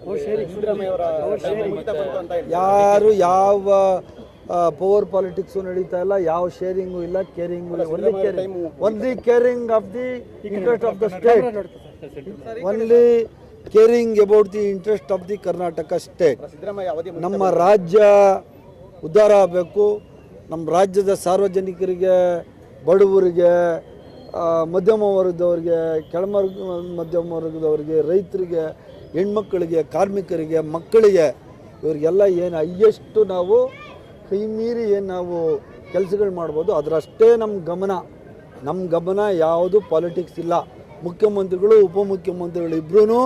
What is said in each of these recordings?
Politics ಯಾರು ಯಾವ power politics ನಡೀತಾ ಇಲ್ಲ, ಯಾವ ಶೇರಿಂಗು ಇಲ್ಲ, ಕೇರಿಂಗು ಇಲ್ಲ. Only caring of the interest of the state, only caring about the interest of the Karnataka state. ನಮ್ಮ ರಾಜ್ಯ ಉದ್ಧಾರ ಆಗಬೇಕು. ನಮ್ಮ ರಾಜ್ಯದ ಸಾರ್ವಜನಿಕರಿಗೆ, ಬಡವರಿಗೆ, ಮಧ್ಯಮ ವರ್ಗದವ್ರಿಗೆ, ಮಧ್ಯಮ ವರ್ಗದವರಿಗೆ, ರೈತರಿಗೆ, ಹೆಣ್ಮಕ್ಕಳಿಗೆ, ಕಾರ್ಮಿಕರಿಗೆ, ಮಕ್ಕಳಿಗೆ, ಇವರಿಗೆಲ್ಲ ಏನು ಹೈಯೆಸ್ಟು ನಾವು ಕೈ ಮೀರಿ ಏನು ನಾವು ಕೆಲಸಗಳು ಮಾಡ್ಬೋದು ಅದರಷ್ಟೇ ನಮ್ಮ ಗಮನ ಯಾವುದು ಪಾಲಿಟಿಕ್ಸ್ ಇಲ್ಲ. ಮುಖ್ಯಮಂತ್ರಿಗಳು, ಉಪಮುಖ್ಯಮಂತ್ರಿಗಳು ಇಬ್ಬರೂ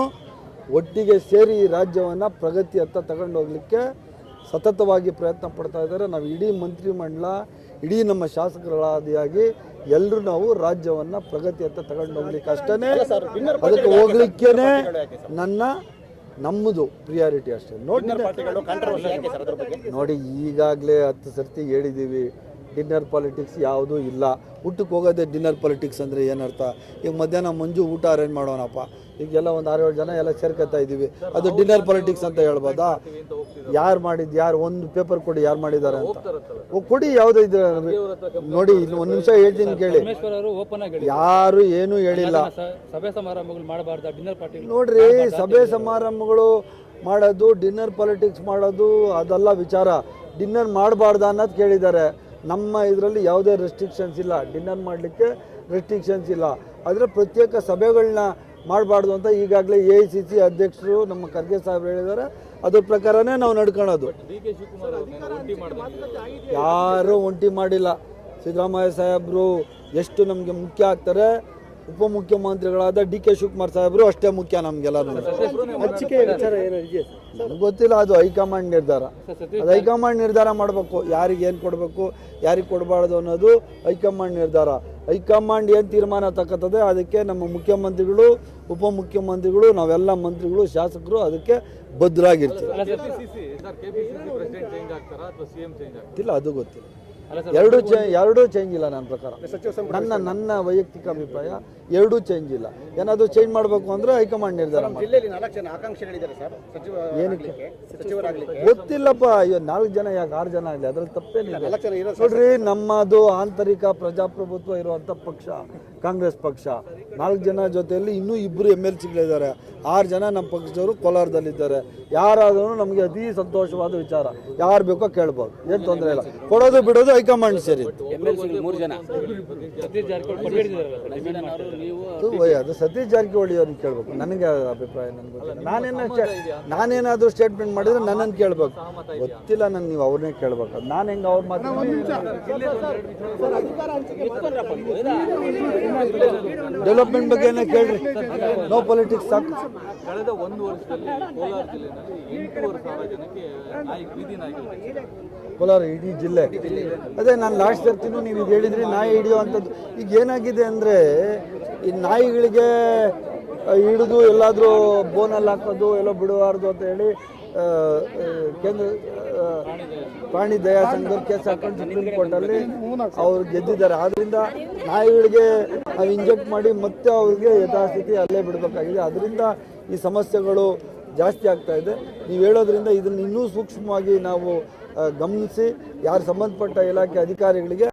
ಒಟ್ಟಿಗೆ ಸೇರಿ ಈ ರಾಜ್ಯವನ್ನು ಪ್ರಗತಿಯತ್ತ ತಗೊಂಡು ಹೋಗಲಿಕ್ಕೆ ಸತತವಾಗಿ ಪ್ರಯತ್ನ ಪಡ್ತಾ ಇದ್ದಾರೆ. ನಾವು ಇಡೀ ಮಂತ್ರಿಮಂಡಲ, ಇಡೀ ನಮ್ಮ ಶಾಸಕರಾದಿಯಾಗಿ ಎಲ್ಲರೂ ನಾವು ರಾಜ್ಯವನ್ನು ಪ್ರಗತಿಯತ್ತ ತಗೊಂಡು ಹೋಗ್ಲಿಕ್ಕೆ ಅಷ್ಟೇ, ಅದಕ್ಕೆ ಹೋಗ್ಲಿಕ್ಕೇನೆ ನಮ್ಮದು ಪ್ರಿಯಾರಿಟಿ ಅಷ್ಟೇ. ನೋಡಿ ಈಗಾಗಲೇ 10 ಸರ್ತಿ ಹೇಳಿದ್ದೀವಿ, ಡಿನ್ನರ್ ಪಾಲಿಟಿಕ್ಸ್ ಯಾವುದೂ ಇಲ್ಲ. ಊಟಕ್ಕೆ ಹೋಗೋದೇ ಡಿನ್ನರ್ ಪಾಲಿಟಿಕ್ಸ್ ಅಂದರೆ ಏನರ್ಥ? ಈಗ ಮಧ್ಯಾಹ್ನ ಮಂಜು ಊಟ ಅರೇಂಜ್ ಮಾಡೋಣಪ್ಪ, ಈಗೆಲ್ಲ ಒಂದು 6-7 ಜನ ಎಲ್ಲ ಸೇರ್ಕೊತಾ ಇದ್ದೀವಿ, ಅದು ಡಿನ್ನರ್ ಪಾಲಿಟಿಕ್ಸ್ ಅಂತ ಹೇಳ್ಬೋದಾ? ಯಾರು ಮಾಡಿದ್ದು, ಯಾರು ಒಂದು ಪೇಪರ್ ಕೊಡಿ ಯಾರು ಮಾಡಿದ್ದಾರೆ ಅಂತ ಕೊಡಿ, ಯಾವುದೋ ಇದು ನೋಡಿ. ಇಲ್ಲಿ ಒಂದು ನಿಮಿಷ ಹೇಳ್ತೀನಿ ಕೇಳಿ, ಯಾರು ಏನೂ ಹೇಳಿಲ್ಲ. ನೋಡ್ರಿ, ಸಭೆ ಸಮಾರಂಭಗಳು ಮಾಡೋದು, ಡಿನ್ನರ್ ಪಾಲಿಟಿಕ್ಸ್ ಮಾಡೋದು ಅದೆಲ್ಲ ವಿಚಾರ. ಡಿನ್ನರ್ ಮಾಡಬಾರ್ದ ಅನ್ನೋದು ಕೇಳಿದ್ದಾರೆ. ನಮ್ಮ ಇದರಲ್ಲಿ ಯಾವುದೇ ರೆಸ್ಟ್ರಿಕ್ಷನ್ಸ್ ಇಲ್ಲ, ಡಿನ್ನರ್ ಮಾಡಲಿಕ್ಕೆ ರೆಸ್ಟ್ರಿಕ್ಷನ್ಸ್ ಇಲ್ಲ. ಆದರೆ ಪ್ರತ್ಯೇಕ ಸಭೆಗಳನ್ನ ಮಾಡಬಾರ್ದು ಅಂತ ಈಗಾಗಲೇ AICC ಅಧ್ಯಕ್ಷರು ನಮ್ಮ ಖರ್ಗೆ ಸಾಹೇಬ್ ಹೇಳಿದ್ದಾರೆ. ಅದ್ರ ಪ್ರಕಾರನೇ ನಾವು ನಡ್ಕೊಳ್ಳೋದು. ಯಾರೂ ಒಂಟಿ ಮಾಡಿಲ್ಲ. ಸಿದ್ದರಾಮಯ್ಯ ಸಾಹೇಬರು ಎಷ್ಟು ನಮಗೆ ಮುಖ್ಯ ಆಗ್ತಾರೆ, ಉಪಮುಖ್ಯಮಂತ್ರಿಗಳಾದ DK ಶಿವಕುಮಾರ್ ಸಾಹೇಬರು ಅಷ್ಟೇ ಮುಖ್ಯ ನಮಗೆಲ್ಲರೂ. ನನಗೆ ಗೊತ್ತಿಲ್ಲ, ಅದು ಹೈಕಮಾಂಡ್ ನಿರ್ಧಾರ. ಅದು ಹೈಕಮಾಂಡ್ ನಿರ್ಧಾರ ಮಾಡಬೇಕು, ಯಾರಿಗೆ ಏನು ಕೊಡಬೇಕು, ಯಾರಿಗೆ ಕೊಡಬಾರ್ದು ಅನ್ನೋದು ಹೈಕಮಾಂಡ್ ನಿರ್ಧಾರ. ಹೈಕಮಾಂಡ್ ಏನು ತೀರ್ಮಾನ ತಗೋತದೆ ಅದಕ್ಕೆ ನಮ್ಮ ಮುಖ್ಯಮಂತ್ರಿಗಳು, ಉಪಮುಖ್ಯಮಂತ್ರಿಗಳು, ನಾವೆಲ್ಲ ಮಂತ್ರಿಗಳು, ಶಾಸಕರು ಅದಕ್ಕೆ ಬದ್ಧರಾಗಿರ್ತೀವಿ. ಇಲ್ಲ, ಅದು ಗೊತ್ತಿಲ್ಲ. ಎರಡೂ ಚೇಂಜ್ ಇಲ್ಲ ನನ್ನ ಪ್ರಕಾರ. ನನ್ನ ವೈಯಕ್ತಿಕ ಅಭಿಪ್ರಾಯ ಎರಡೂ ಚೇಂಜ್ ಇಲ್ಲ. ಏನಾದರೂ ಚೇಂಜ್ ಮಾಡಬೇಕು ಅಂದರೆ ಹೈಕಮಾಂಡ್ ನಿರ್ಧಾರ. ಏನಕ್ಕೆ ಗೊತ್ತಿಲ್ಲಪ್ಪ. ಅಯ್ಯೋ, 4 ಜನ ಯಾಕೆ 6 ಜನ ಆಗಲಿ, ಅದ್ರಲ್ಲಿ ತಪ್ಪೇನಿಲ್ಲ. ನೋಡ್ರಿ, ನಮ್ಮದು ಆಂತರಿಕ ಪ್ರಜಾಪ್ರಭುತ್ವ ಇರುವಂಥ ಪಕ್ಷ ಕಾಂಗ್ರೆಸ್ ಪಕ್ಷ. 4 ಜನ ಜೊತೆಯಲ್ಲಿ ಇನ್ನೂ 2 MLCಗಳಿದ್ದಾರೆ. 6 ಜನ ನಮ್ಮ ಪಕ್ಷದವರು ಕೋಲಾರದಲ್ಲಿದ್ದಾರೆ. ಯಾರಾದ್ರೂ ನಮಗೆ ಅತಿ ಸಂತೋಷವಾದ ವಿಚಾರ. ಯಾರು ಬೇಕೋ ಕೇಳ್ಬೋದು, ಏನು ತೊಂದರೆ ಇಲ್ಲ. ಕೊಡೋದು ಬಿಡೋದು ಹೈಕಮಾಂಡ್ ಸೇರಿ. ಅದು ಸತೀಶ್ ಜಾರಕಿಹೊಳಿ ಅವ್ರಿಗೆ ಕೇಳಬೇಕು, ನನಗೆ ಅಭಿಪ್ರಾಯ. ನಾನೇನಾದರೂ ಸ್ಟೇಟ್ಮೆಂಟ್ ಮಾಡಿದ್ರೆ ನನ್ನನ್ನು ಕೇಳಬೇಕು. ಗೊತ್ತಿಲ್ಲ ನನಗೆ, ನೀವು ಅವ್ರನ್ನೇ ಕೇಳಬೇಕು. ನಾನು ಹೆಂಗೆ ಅವ್ರ ಮಾತು ಡೆವಲಪ್ಮೆಂಟ್ ಬಗ್ಗೆ ಏನೇ ಕೇಳ್ರಿ, ನೋ ಪಾಲಿಟಿಕ್ಸ್ ಸಾಕು. ಕಳೆದ 1 ವರ್ಷದಲ್ಲಿ ಕೋಲಾರ ಜಿಲ್ಲೆಯಲ್ಲಿ 8,500 ಜನಕ್ಕೆ ನಾಯಿ ಬೀದಿ ನಾಯಿಗಳು. ಕೋಲಾರ ಇಡೀ ಜಿಲ್ಲೆ. ಅದೇ ನಾನು ಲಾಸ್ಟ್ ಸರ್ತಿನೂ ನೀವು ಇದು ಹೇಳಿದ್ರಿ, ನಾಯಿ ಹಿಡಿಯುವಂಥದ್ದು. ಈಗ ಏನಾಗಿದೆ ಅಂದರೆ, ಈ ನಾಯಿಗಳಿಗೆ ಹಿಡಿದು ಎಲ್ಲಾದರೂ ಬೋನಲ್ಲಿ ಹಾಕೋದು, ಎಲ್ಲ ಬಿಡಬಾರ್ದು ಅಂತ ಹೇಳಿ ಕೇಂದ್ರ ಪ್ರಾಣಿ ದಯಾ ಸಂಘ ಕೇಸ್ ಹಾಕೊಂಡು ಸುಪ್ರೀಂ ಕೋರ್ಟಲ್ಲಿ ಅವ್ರು ಗೆದ್ದಿದ್ದಾರೆ. ಆದ್ದರಿಂದ ನಾಯಿಗಳಿಗೆ ನಾವು ಇಂಜೆಕ್ಟ್ ಮಾಡಿ ಮತ್ತೆ ಅವ್ರಿಗೆ ಯಥಾಸ್ಥಿತಿ ಅಲ್ಲೇ ಬಿಡಬೇಕಾಗಿದೆ. ಅದರಿಂದ ಈ ಸಮಸ್ಯೆಗಳು ಜಾಸ್ತಿ ಆಗ್ತಾ ಇದೆ. ನೀವು ಹೇಳೋದ್ರಿಂದ ಇದನ್ನು ಇನ್ನೂ ಸೂಕ್ಷ್ಮವಾಗಿ ನಾವು ಗಮನಿಸಿ, ಯಾರು ಸಂಬಂಧಪಟ್ಟ ಇಲಾಖೆ ಅಧಿಕಾರಿಗಳಿಗೆ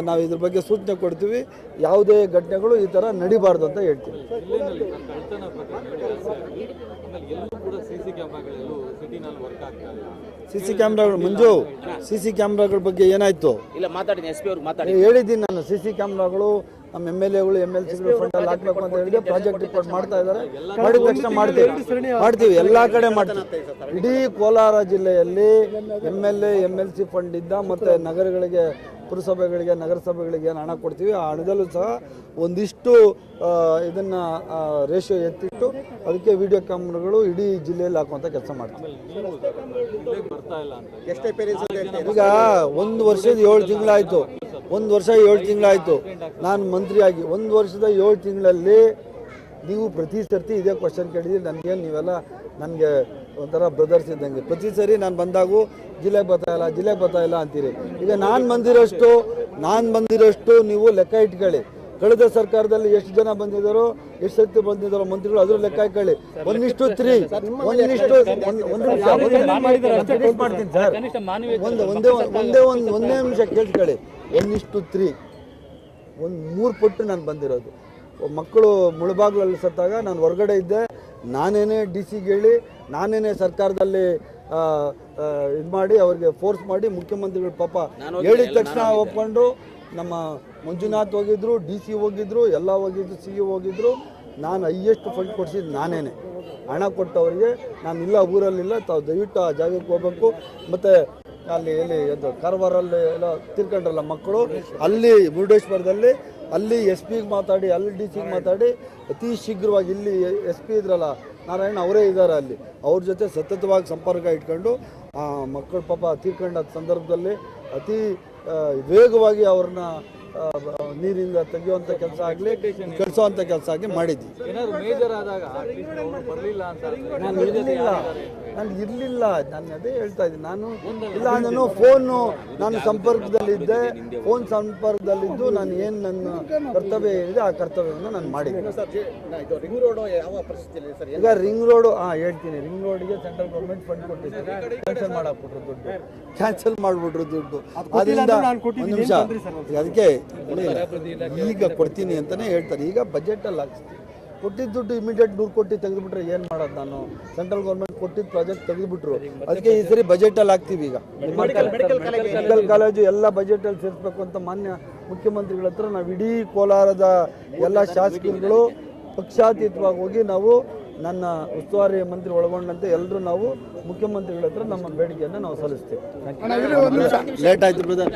ನಾವು ಇದ್ರ ಬಗ್ಗೆ ಸೂಚನೆ ಕೊಡ್ತೀವಿ. ಯಾವುದೇ ಘಟನೆಗಳು ಈ ಥರ ನಡಿಬಾರ್ದು ಅಂತ ಹೇಳ್ತೀವಿ. CC ಕ್ಯಾಮ್ರಾಗಳು ಮಂಜು, CC ಕ್ಯಾಮ್ರಾಗಳ ಬಗ್ಗೆ ಏನಾಯ್ತು ಹೇಳಿದ್ದೀನಿ ನಾನು. CC ಕ್ಯಾಮ್ರಾಗಳು ನಮ್ಮ MLAಗಳು MLCಗಳು ಫಂಡಲ್ಲಿ ಹಾಕಬೇಕು ಅಂತ ಹೇಳಿದ್ರೆ ಪ್ರಾಜೆಕ್ಟ್ ರಿಪೋರ್ಟ್ ಮಾಡ್ತಾ ಇದ್ದಾರೆ. ಮಾಡಿದ ತಕ್ಷಣ ಮಾಡ್ತೀವಿ, ಎಲ್ಲ ಕಡೆ ಮಾಡ್ತೀವಿ. ಇಡೀ ಕೋಲಾರ ಜಿಲ್ಲೆಯಲ್ಲಿ MLA MLC ಫಂಡಿಂದ ಮತ್ತು ನಗರಗಳಿಗೆ, ಪುರಸಭೆಗಳಿಗೆ, ನಗರಸಭೆಗಳಿಗೆ ಏನು ಹಣ ಕೊಡ್ತೀವಿ, ಆ ಹಣದಲ್ಲೂ ಸಹ ಒಂದಿಷ್ಟು ಇದನ್ನು ರೇಷಿಯೋ ಎತ್ತಿಟ್ಟು ಅದಕ್ಕೆ ವಿಡಿಯೋ ಕ್ಯಾಮ್ರಾಗಳು ಇಡೀ ಜಿಲ್ಲೆಯಲ್ಲಿ ಹಾಕುವಂಥ ಕೆಲಸ ಮಾಡ್ತೀವಿ. ಈಗ 1 ವರ್ಷದ 7 ತಿಂಗಳಾಯಿತು. 1 ವರ್ಷ 7 ತಿಂಗಳಾಯಿತು ನಾನು ಮಂತ್ರಿಯಾಗಿ. 1 ವರ್ಷದ 7 ತಿಂಗಳಲ್ಲಿ ನೀವು ಪ್ರತಿ ಸರ್ತಿ ಇದೇ ಕ್ವಶನ್ ಕೇಳಿದ್ದೀರಿ. ನನಗೇನು ನೀವೆಲ್ಲ ನನಗೆ ಒಂಥರ ಬ್ರದರ್ಸ್ ಇದ್ದಂಗೆ. ಪ್ರತಿ ಸರಿ ನಾನು ಬಂದಾಗೂ ಜಿಲ್ಲೆಗೆ ಬರ್ತಾ ಇಲ್ಲ ಅಂತೀರಿ. ಈಗ ನಾನು ಬಂದಿರೋಷ್ಟು ನೀವು ಲೆಕ್ಕ ಇಟ್ಕೊಳ್ಳಿ. ಕಳೆದ ಸರ್ಕಾರದಲ್ಲಿ ಎಷ್ಟು ಜನ ಬಂದಿದ್ದಾರೋ ಎಷ್ಟು ಸತಿ ಬಂದಿದ್ದಾರೋ ಮಂತ್ರಿಗಳು ಅದ್ರ ಲೆಕ್ಕ ಹಾಕೊಳ್ಳಿ 1:3 ಮಾಡ್ತೀನಿ ಸರ್ ಒಂದೇ ನಿಮಿಷ ಕೇಳ್ಕೊಳ್ಳಿ 1:3 3 ಪಟ್ಟು ನಾನು ಬಂದಿರೋದು. ಮಕ್ಕಳು ಮುಳುಬಾಗ್ಲಲ್ಲಿ ಸತ್ತಾಗ ನಾನು ಹೊರಗಡೆ ಇದ್ದೆ, ನಾನೇನೇ ಡಿ ಸಿಗೆ ಹೇಳಿ ನಾನೇನೇ ಸರ್ಕಾರದಲ್ಲಿ ಇದು ಮಾಡಿ ಅವ್ರಿಗೆ ಫೋರ್ಸ್ ಮಾಡಿ ಮುಖ್ಯಮಂತ್ರಿಗಳು ಪಾಪ ಹೇಳಿದ ತಕ್ಷಣ ಒಪ್ಕೊಂಡು ನಮ್ಮ ಮಂಜುನಾಥ್ ಹೋಗಿದ್ರು, ಡಿ ಸಿ ಹೋಗಿದ್ರು, ಎಲ್ಲ ಹೋಗಿದ್ರು, ಸಿ ಇ ಹೋಗಿದ್ರು. ನಾನು ಹೈಯೆಸ್ಟ್ ಫಂಡ್ ಕೊಡಿಸಿದ್ದು ನಾನೇನೆ, ಹಣ ಕೊಟ್ಟವರಿಗೆ. ನಾನು ಇಲ್ಲ ಊರಲ್ಲಿಲ್ಲ, ತಾವು ದಯವಿಟ್ಟು ಆ ಜಾಗಕ್ಕೆ ಹೋಗ್ಬೇಕು. ಮತ್ತು ಅಲ್ಲಿ ಎಲ್ಲಿ ಅದು ಕಾರವಾರಲ್ಲಿ ಎಲ್ಲ ತಿರ್ಕೊಂಡ್ರಲ್ಲ ಮಕ್ಕಳು, ಅಲ್ಲಿ ಮುರುಡೇಶ್ವರದಲ್ಲಿ ಅಲ್ಲಿ ಎಸ್ ಪಿಗೆ ಮಾತಾಡಿ, ಅಲ್ಲಿ ಡಿ ಸಿಗೆ ಮಾತಾಡಿ ಅತಿ ಶೀಘ್ರವಾಗಿ ಇಲ್ಲಿ ಎಸ್ ಪಿ ಇದ್ರಲ್ಲ ನಾರಾಯಣ ಅವರೇ ಇದ್ದಾರೆ, ಅಲ್ಲಿ ಅವ್ರ ಜೊತೆ ಸತತವಾಗಿ ಸಂಪರ್ಕ ಇಟ್ಕೊಂಡು ಆ ಮಕ್ಕಳು ಪಾಪ ತೀರ್ಕೊಂಡ ಸಂದರ್ಭದಲ್ಲಿ ಅತಿ ವೇಗವಾಗಿ ಅವ್ರನ್ನ ನೀರಿಂದ ತೆಗೆಯುವಂಥ ಕೆಲಸ ಆಗಲಿ, ಕಳಿಸೋವಂಥ ಕೆಲಸ ಆಗಲಿ ಮಾಡಿದ್ವಿ. ಏನಾದ್ರು ಮೇಜರ್ ಆದಾಗ ಬರಲಿಲ್ಲ ಅಂತ ನಾನು ಇರಲಿಲ್ಲ, ನಾನು ಅದೇ ಹೇಳ್ತಾ ಇದ್ದೀನಿ. ನಾನು ಫೋನು ನಾನು ಸಂಪರ್ಕದಲ್ಲಿದ್ದೆ, ಫೋನ್ ಸಂಪರ್ಕದಲ್ಲಿದ್ದು ನಾನು ಏನು ನನ್ನ ಕರ್ತವ್ಯ ಏನಿದೆ ಆ ಕರ್ತವ್ಯವನ್ನು ನಾನು ಮಾಡಿದ್ದೀನಿ. ಈಗ ರಿಂಗ್ ರೋಡು ಹೇಳ್ತೀನಿ, ರಿಂಗ್ ರೋಡ್ಗೆ ಸೆಂಟ್ರಲ್ ಗೌರ್ಮೆಂಟ್ ಫಂಡ್ ಕೊಟ್ಟಿದ್ದು ಕ್ಯಾನ್ಸಲ್ ಮಾಡಿಬಿಟ್ರು ದುಡ್ಡು. ಅದರಿಂದ ಒಂದು ನಿಮಿಷ, ಅದಕ್ಕೆ ಈಗ ಕೊಡ್ತೀನಿ ಅಂತಲೇ ಹೇಳ್ತಾರೆ. ಈಗ ಬಜೆಟಲ್ಲಿ ಹಾಕ್ಸ್ತೀನಿ, ಕೊಟ್ಟಿದ್ದ ದುಡ್ಡು ಇಮಿಡಿಯೇಟ್ 100 ಕೋಟಿ ತೆಗೆದುಬಿಟ್ರೆ ಏನು ಮಾಡೋದು? ನಾನು ಸೆಂಟ್ರಲ್ ಗೌರ್ಮೆಂಟ್ ಕೊಟ್ಟಿದ್ದ ಪ್ರಾಜೆಕ್ಟ್ ತೆಗೆದುಬಿಟ್ರು, ಅದಕ್ಕೆ ಈ ಸರಿ ಬಜೆಟಲ್ಲಿ ಹಾಕ್ತೀವಿ. ಈಗ ಮೆಡಿಕಲ್ ಕಾಲೇಜು ಎಲ್ಲ ಬಜೆಟಲ್ಲಿ ಸೇರಿಸ್ಬೇಕು ಅಂತ ಮಾನ್ಯ ಮುಖ್ಯಮಂತ್ರಿಗಳ ಹತ್ರ ನಾವು ಇಡೀ ಕೋಲಾರದ ಎಲ್ಲ ಶಾಸಕರುಗಳು ಪಕ್ಷಾತೀತವಾಗಿ ಹೋಗಿ ನಾವು ನನ್ನ ಉಸ್ತುವಾರಿ ಮಂತ್ರಿ ಒಳಗೊಂಡಂತೆ ಎಲ್ಲರೂ ನಾವು ಮುಖ್ಯಮಂತ್ರಿಗಳ ಹತ್ರ ನಮ್ಮ ಬೇಡಿಕೆಯನ್ನು ನಾವು ಸಲ್ಲಿಸ್ತೇವೆ. ಲೇಟ್ ಆಯಿತು ಬ್ರದರ್.